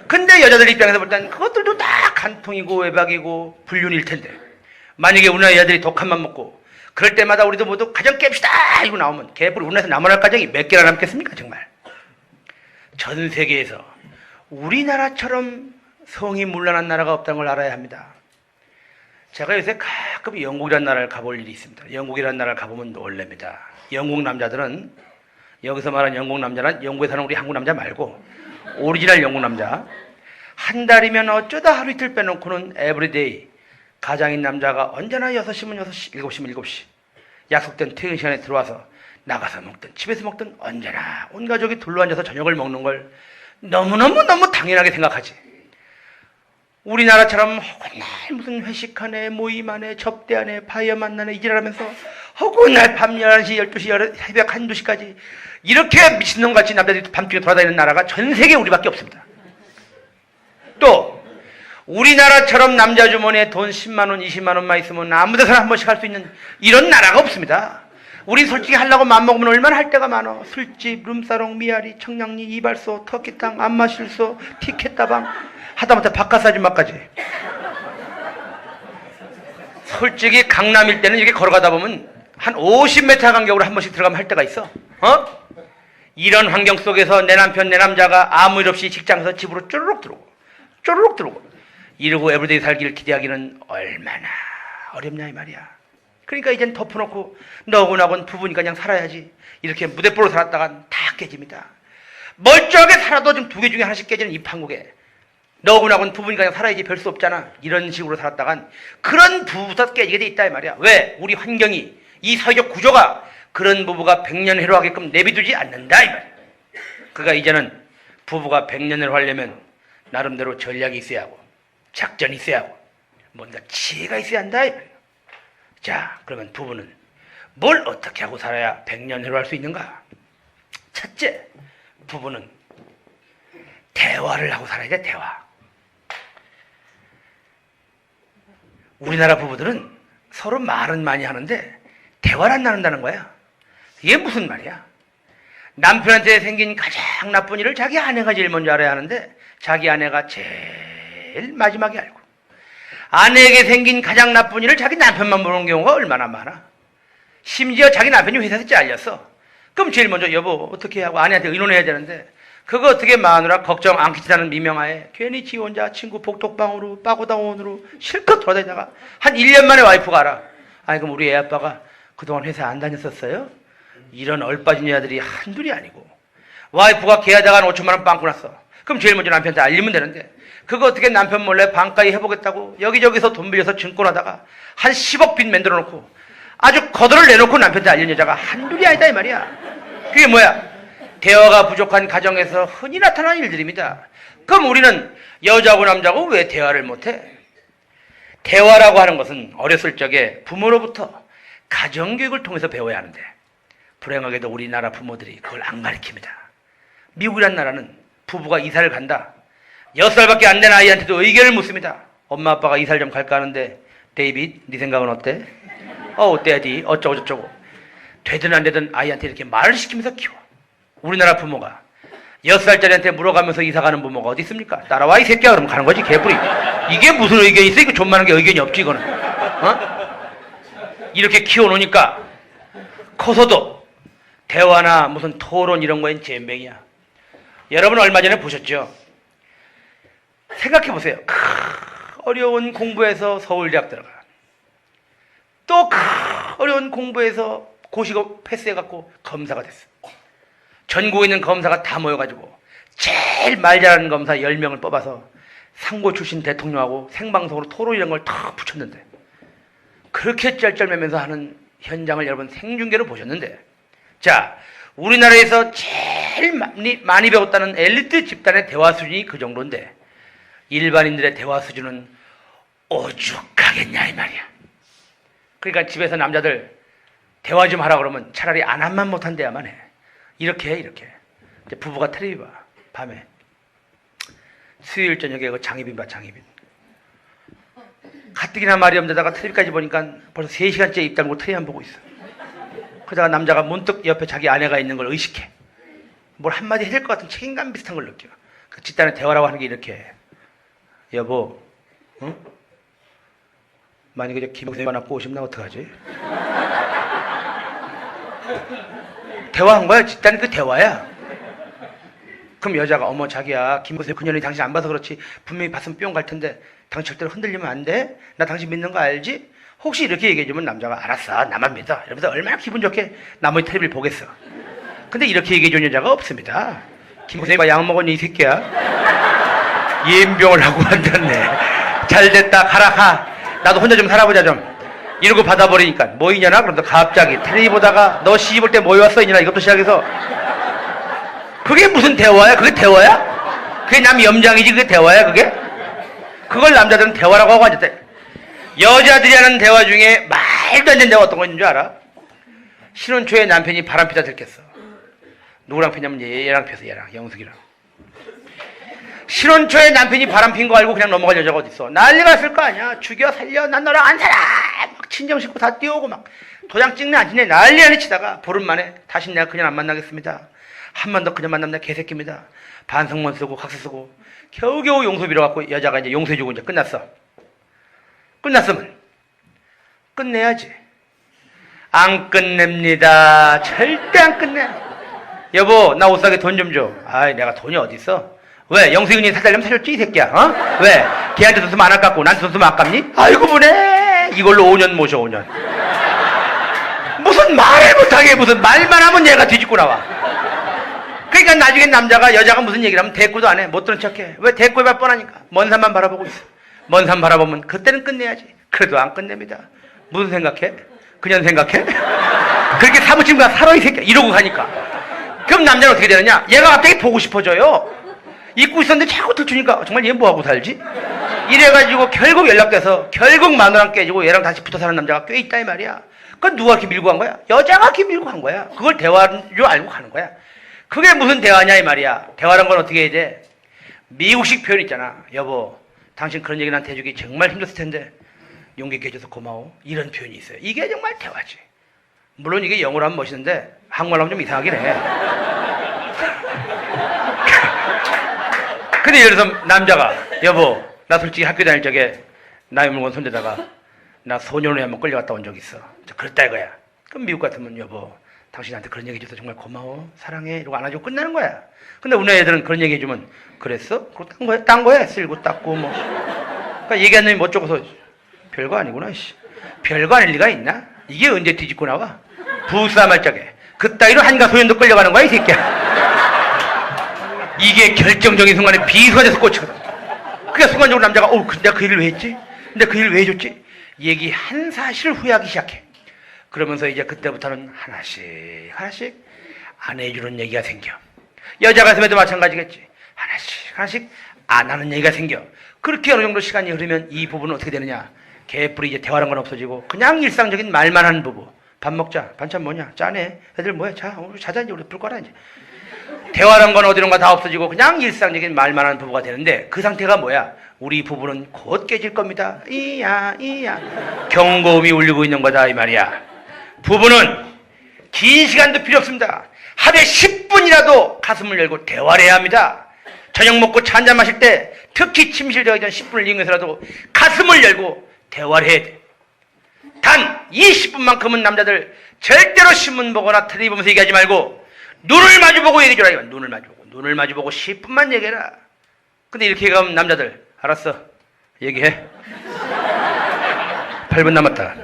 근데 여자들 입장에서 볼 땐 그것들도 다 간통이고 외박이고 불륜일 텐데, 만약에 우리나라 여자들이 독한만 먹고 그럴 때마다 우리도 모두 가정 깹시다 이러고 나오면 개뿔 우리나라에서 남아날 가정이 몇 개나 남겠습니까? 정말 전 세계에서 우리나라처럼 성이 문란한 나라가 없다는 걸 알아야 합니다. 제가 요새 가끔 영국이라는 나라를 가볼 일이 있습니다. 영국이라는 나라를 가보면 놀랍니다. 영국 남자들은, 여기서 말하는 영국 남자는 영국에 사는 우리 한국 남자 말고 오리지널 영국 남자, 한 달이면 어쩌다 하루 이틀 빼놓고는 에브리데이 가장인 남자가 언제나 6시면 6시, 7시면 7시 약속된 퇴근 시간에 들어와서 나가서 먹든 집에서 먹든 언제나 온 가족이 둘러앉아서 저녁을 먹는 걸 너무 당연하게 생각하지. 우리나라처럼 허구날 무슨 회식하네, 모임하네, 접대하네, 파이어 만나네 이지랄하면서 허구날 밤 11시, 12시, 새벽 1, 2시까지 이렇게 미친놈같이 남자들이 밤중에 돌아다니는 나라가 전 세계에 우리밖에 없습니다. 또 우리나라처럼 남자 주머니에 돈 10만원, 20만원만 있으면 아무 데서나 한 번씩 할 수 있는 이런 나라가 없습니다. 우리 솔직히 하려고 맘먹으면 얼마나 할 데가 많아. 술집, 룸사롱, 미아리, 청량리, 이발소, 터키탕, 안마실소, 티켓다방, 하다못해 바카스 아줌마까지. 솔직히 강남일 때는 이렇게 걸어가다 보면 한 50m 간격으로 한 번씩 들어가면 할 데가 있어. 이런 환경 속에서 내 남편, 내 남자가 아무 일 없이 직장에서 집으로 쪼르륵 들어오고 이러고 에브리데이 살기를 기대하기는 얼마나 어렵냐 이 말이야. 그러니까 이젠 덮어놓고 너구나곤 부부니까 그냥 살아야지 이렇게 무대뽀로 살았다간 다 깨집니다. 멀쩡하게 살아도 지금 2개 중에 하나씩 깨지는 이 판국에 너구나곤 부부니까 그냥 살아야지 별 수 없잖아. 이런 식으로 살았다간 그런 부부부터 깨지게 돼 있다 이 말이야. 왜? 우리 환경이, 이 사회적 구조가 그런 부부가 100년회로 하게끔 내비두지 않는다 이 말이야. 그러니까 이제는 부부가 100년회로 하려면 나름대로 전략이 있어야 하고 작전이 있어야 하고 뭔가 지혜가 있어야 한다 이 말이야. 자, 그러면 부부는 뭘 어떻게 하고 살아야 100년회로 할 수 있는가? 첫째, 부부는 대화를 하고 살아야 돼. 대화. 우리나라 부부들은 서로 말은 많이 하는데 대화를 안 나눈다는 거야. 이게 무슨 말이야? 남편한테 생긴 가장 나쁜 일을 자기 아내가 제일 먼저 알아야 하는데 자기 아내가 제일 마지막에 알고, 아내에게 생긴 가장 나쁜 일을 자기 남편만 모르는 경우가 얼마나 많아. 심지어 자기 남편이 회사에서 잘렸어. 그럼 제일 먼저 여보 어떻게 하고 아내한테 의논해야 되는데 그거 어떻게 마누라 걱정 안 끼치다는 미명하에 괜히 지 혼자 친구 복덕방으로 빠고당원으로 실컷 돌아다니다가 한 1년 만에 와이프가 알아. 아니 그럼 우리 애 아빠가 그동안 회사 안 다녔었어요? 이런 얼빠진 여자들이 한둘이 아니고, 와이프가 걔하다가 한 5천만 원 빵꾸 났어. 그럼 제일 먼저 남편한테 알리면 되는데 그거 어떻게 남편 몰래 반가이 해보겠다고 여기저기서 돈 빌려서 증권하다가 한 10억 빚 만들어 놓고 아주 거들을 내놓고 남편한테 알린 여자가 한둘이 아니다 이 말이야. 그게 뭐야? 대화가 부족한 가정에서 흔히 나타나는 일들입니다. 그럼 우리는 여자고 남자고 왜 대화를 못해? 대화라고 하는 것은 어렸을 적에 부모로부터 가정교육을 통해서 배워야 하는데 불행하게도 우리나라 부모들이 그걸 안 가르칩니다. 미국이란 나라는 부부가 이사를 간다. 6살밖에 안 된 아이한테도 의견을 묻습니다. 엄마 아빠가 이사를 좀 갈까 하는데 데이빗 네 생각은 어때? 어때야지 어쩌고 저쩌고. 되든 안 되든 아이한테 이렇게 말을 시키면서 키워. 우리나라 부모가 6살짜리한테 물어가면서 이사가는 부모가 어디 있습니까? 따라와 이 새끼야 그러면 가는 거지 개뿔이. 이게 무슨 의견이 있어? 이거 존만한 게 의견이 없지 이거는. 이렇게 키워놓으니까 커서도 대화나 무슨 토론 이런 거엔 젬병이야. 여러분 얼마 전에 보셨죠? 생각해보세요. 어려운 공부해서 서울대학 들어가. 또 어려운 공부해서 고시고 패스해갖고 검사가 됐어. 전국에 있는 검사가 다 모여가지고 제일 말 잘하는 검사 10명을 뽑아서 상고 출신 대통령하고 생방송으로 토론 이런 걸 탁 붙였는데, 그렇게 쩔쩔매면서 하는 현장을 여러분 생중계로 보셨는데, 자, 우리나라에서 제일 많이 배웠다는 엘리트 집단의 대화 수준이 그 정도인데 일반인들의 대화 수준은 오죽하겠냐 이 말이야. 그러니까 집에서 남자들 대화 좀 하라 그러면 차라리 안 한만 못한 대화만 해. 이렇게 해, 이렇게. 이제 부부가 텔레비 봐, 밤에. 수요일 저녁에 그 장희빈 봐, 장희빈. 가뜩이나 말이 없는데다가 텔레비까지 보니까 벌써 3시간째 입 다물고 텔레비만 보고 있어. 그러다가 남자가 문득 옆에 자기 아내가 있는 걸 의식해. 뭘 한마디 해야 될 것 같은 책임감 비슷한 걸 느껴. 그 집단의 대화라고 하는 게 이렇게. 여보, 응? 만약에 김영삼이 하나 꼬시면 나 어떡하지? 대화한 거야. 집단이 그 대화야. 그럼 여자가 어머 자기야 김보세 그년이 당신 안 봐서 그렇지 분명히 봤으면 뿅 갈 텐데 당신 절대로 흔들리면 안 돼? 나 당신 믿는 거 알지? 혹시 이렇게 얘기해주면 남자가 알았어 나만 믿어 이러면서 얼마나 기분 좋게 나머지 텔레비를 보겠어. 근데 이렇게 얘기해주는 여자가 없습니다. 김보세가 약 먹었니 이 새끼야? 예인병을 하고 앉았네. 잘됐다 가라 가. 나도 혼자 좀 살아보자 좀. 이러고 받아버리니까 뭐 있냐나? 그러면서 갑자기 텔레비 보다가 너 시집 올 때 뭐 해왔어 이냐나 이것도 시작해서 그게 무슨 대화야? 그게 대화야? 그게 남 염장이지 그게 대화야 그게? 그걸 남자들은 대화라고 하고 앉았대. 여자들이 하는 대화 중에 말도 안 되는 대화 어떤 거 있는 줄 알아? 신혼 초에 남편이 바람 피다 들켰어. 누구랑 피냐면 얘랑 폈어. 얘랑 영숙이랑. 신혼 초에 남편이 바람 핀 거 알고 그냥 넘어갈 여자가 어딨어. 난리 났을 거 아니야. 죽여 살려 난 너랑 안 살아 막 친정 식구 다 뛰어오고 막 도장 찍네 안 찍네 난리 치다가 보름 만에 다시 내가 그냥 안 만나겠습니다. 한 번 더 그냥 만나면 내가 개새끼입니다. 반성문 쓰고 각서 쓰고 겨우겨우 용서 빌어갖고 여자가 이제 용서해주고 이제 끝났어. 끝났으면 끝내야지. 안 끝냅니다. 절대 안 끝내. 여보 나 옷 사게 돈 좀 줘. 아이 내가 돈이 어딨어. 왜 영수이님 사달라면 사줬지 이 새끼야. 어? 왜 걔한테 돈 쓰면 안 아깝고 나한테 돈 쓰면 아깝니? 아이고 보내. 이걸로 5년 모셔 5년. 무슨 말을 못하게 무슨 말만 하면 얘가 뒤집고 나와. 그러니까 나중에 남자가 여자가 무슨 얘기를 하면 대꾸도 안 해. 못 들은 척해. 왜 대꾸해봐 뻔하니까. 먼 산만 바라보고 있어. 먼 산 바라보면 그때는 끝내야지. 그래도 안 끝냅니다. 무슨 생각해? 그냥 생각해? 그렇게 사무침 가 살아 이 새끼야. 이러고 가니까. 그럼 남자는 어떻게 되느냐? 얘가 갑자기 보고 싶어져요. 잊고 있었는데 자꾸 들추니까 정말 얘 뭐하고 살지? 이래가지고 결국 연락돼서 결국 마누라랑 깨지고 얘랑 다시 붙어 사는 남자가 꽤 있다 이 말이야. 그건 누가 이렇게 밀고 간 거야? 여자가 이렇게 밀고 간 거야. 그걸 대화인 줄 알고 가는 거야. 그게 무슨 대화냐 이 말이야. 대화란 건 어떻게 해야 돼? 미국식 표현 있잖아. 여보 당신 그런 얘기 나한테 해주기 정말 힘들었을 텐데 용기 있게 해줘서 고마워. 이런 표현이 있어요. 이게 정말 대화지. 물론 이게 영어로 하면 멋있는데 한국말로 하면 좀 이상하긴 해. 근데 예를 들어서 남자가 여보 나 솔직히 학교 다닐 적에 나의 물건 손대다가 나 소년원에 한번 끌려갔다 온 적 있어. 그랬다 이거야. 그럼 미국 같으면 여보 당신한테 그런 얘기 해줘서 정말 고마워 사랑해 이러고 안아주고 끝나는 거야. 근데 우리 애들은 그런 얘기 해주면 그랬어? 그거 딴 거야 쓸고 닦고 뭐. 그러니까 얘기한 놈이 뭐 어쩌고서 별거 아니구나. 씨. 별거 아닐 리가 있나? 이게 언제 뒤집고 나와? 부사말짝에 그따위로 한가 소년도 끌려가는 거야 이 새끼야. 이게 결정적인 순간에 비수가 돼서 꽂히거든. 그러니까 순간적으로 남자가 내가 그 일을 왜 했지? 근데 그 일을 왜 해줬지? 얘기한 사실을 후회하기 시작해. 그러면서 이제 그때부터는 하나씩 안 해주는 얘기가 생겨. 여자 가슴에도 마찬가지겠지. 하나씩 안 하는 얘기가 생겨. 그렇게 어느 정도 시간이 흐르면 이 부부는 어떻게 되느냐? 개뿔이 이제 대화란 건 없어지고 그냥 일상적인 말만 하는 부부. 밥 먹자. 반찬 뭐냐? 짜네. 애들 뭐야? 자 오늘 자자 이제 우리 불 꺼라 이제. 대화란 건 어디론가 다 없어지고 그냥 일상적인 말만 하는 부부가 되는데 그 상태가 뭐야? 우리 부부는 곧 깨질 겁니다. 이야 경고음이 울리고 있는 거다 이 말이야. 부부는 긴 시간도 필요 없습니다. 하루에 10분이라도 가슴을 열고 대화를 해야 합니다. 저녁 먹고 차 한잔 마실 때 특히 침실 들어가기 전 10분을 이용해서라도 가슴을 열고 대화를 해야 돼. 단 이 10분만큼은 남자들 절대로 신문 보거나 텔레비 보면서 얘기하지 말고 눈을 마주보고 얘기해줘라. 이건 눈을 마주보고 10분만 얘기해라. 근데 이렇게 얘기하면 남자들 알았어 얘기해. 8분 남았다.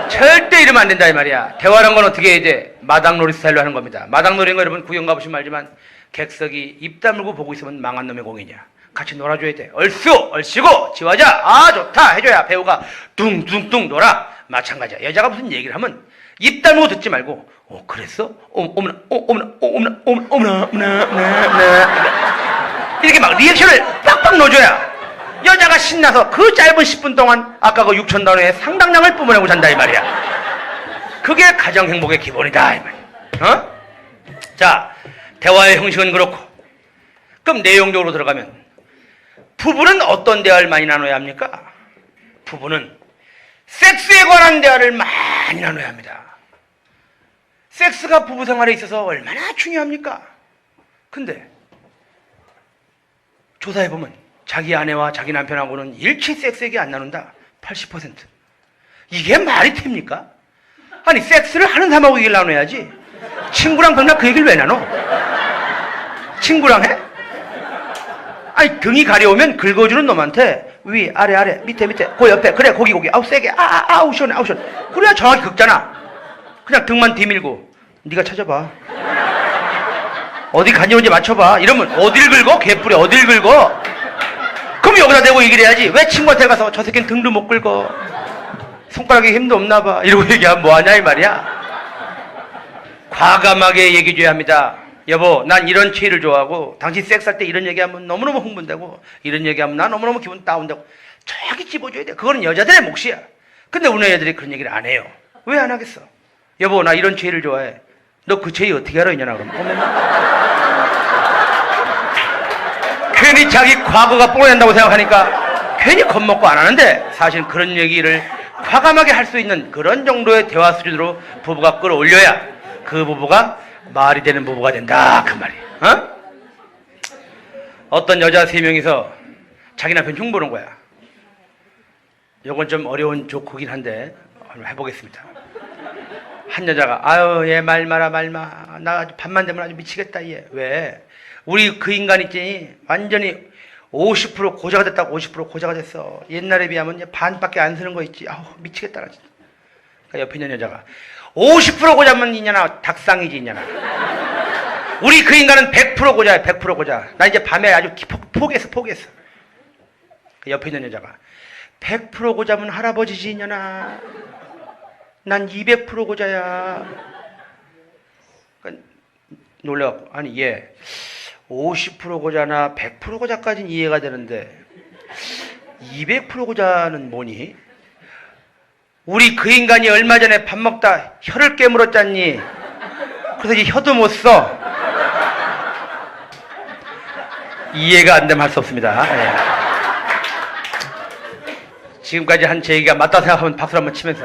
절대 이러면 안 된다 이 말이야. 대화란 건 어떻게 해야 돼? 마당놀이 스타일로 하는 겁니다. 마당놀이인 거 여러분 구경 가보시면 알지만 객석이 입 다물고 보고 있으면 망한 놈의 공이냐. 같이 놀아줘야 돼. 얼씨고 지화자 아 좋다 해줘야 배우가 둥둥둥 놀아. 마찬가지야. 여자가 무슨 얘기를 하면 입 다물고 듣지 말고 그랬어? 어머나 이렇게 막 리액션을 빡빡 넣어줘야 여자가 신나서 그 짧은 10분 동안 아까 그 6,000단어의 상당량을 뿜어내고 잔다 이 말이야. 그게 가정 행복의 기본이다 이 말이야. 자 대화의 형식은 그렇고 그럼 내용적으로 들어가면 부부는 어떤 대화를 많이 나눠야 합니까? 부부는 섹스에 관한 대화를 많이 나눠야 합니다. 섹스가 부부 생활에 있어서 얼마나 중요합니까? 근데 조사해보면 자기 아내와 자기 남편하고는 일치 섹스 얘기 안 나눈다. 80%. 이게 말이 됩니까? 아니 섹스를 하는 사람하고 얘기를 나눠야지. 친구랑 맨날 그 얘기를 왜 나눠? 친구랑 해? 아니 등이 가려우면 긁어주는 놈한테 위 아래 밑에 그 옆에 그래 고기 아우 세게 아우 시원해 그래야 정확히 긁잖아. 그냥 등만 뒤밀고 네가 찾아봐. 어디 간지러운지 맞춰봐. 이러면 어딜 긁어? 개뿔이 어딜 긁어? 그럼 여기다 대고 얘기를 해야지. 왜 친구한테 가서 저 새끼는 등도 못 긁어. 손가락에 힘도 없나 봐. 이러고 얘기하면 뭐하냐 이 말이야. 과감하게 얘기해줘야 합니다. 여보 난 이런 체위를 좋아하고 당신 섹스할 때 이런 얘기하면 너무너무 흥분되고 이런 얘기하면 난 너무너무 기분 다운되고 정확히 집어줘야 돼. 그거는 여자들의 몫이야. 근데 우리 애들이 그런 얘기를 안 해요. 왜 안 하겠어? 여보 나 이런 체위를 좋아해. 너 그 체위 어떻게 알아 있냐나 그러면 괜히 자기 과거가 뽀록낸다고 생각하니까 괜히 겁먹고 안 하는데 사실 그런 얘기를 과감하게 할 수 있는 그런 정도의 대화 수준으로 부부가 끌어올려야 그 부부가 말이 되는 부부가 된다 그 말이에요. 어? 어떤 여자 3명이서 자기 남편 흉보는 거야. 요건 좀 어려운 조크긴 한데 한번 해보겠습니다. 한 여자가 아유 얘 말 마라 나 밤만 되면 아주 미치겠다 얘. 왜? 우리 그 인간 있지 완전히 50% 고자가 됐다고. 50% 고자가 됐어. 옛날에 비하면 반밖에 안 쓰는 거 있지. 아우 미치겠다 진짜. 그러니까 옆에 있는 여자가 50% 고자면 있냐나 닭상이지 있냐나. 우리 그 인간은 100% 고자야. 100% 고자. 나 이제 밤에 아주 포기했어. 옆에 있는 여자가 100% 고자면 할아버지지 있냐나. 난 200% 고자야. 그러니까 놀래갖고 아니 얘 50% 고자나 100% 고자까지는 이해가 되는데 200% 고자는 뭐니? 우리 그 인간이 얼마 전에 밥 먹다 혀를 깨물었잖니. 그래서 이제 혀도 못 써. 이해가 안 되면 할 수 없습니다. 네. 지금까지 한 제 얘기가 맞다 생각하면 박수를 한번 치면서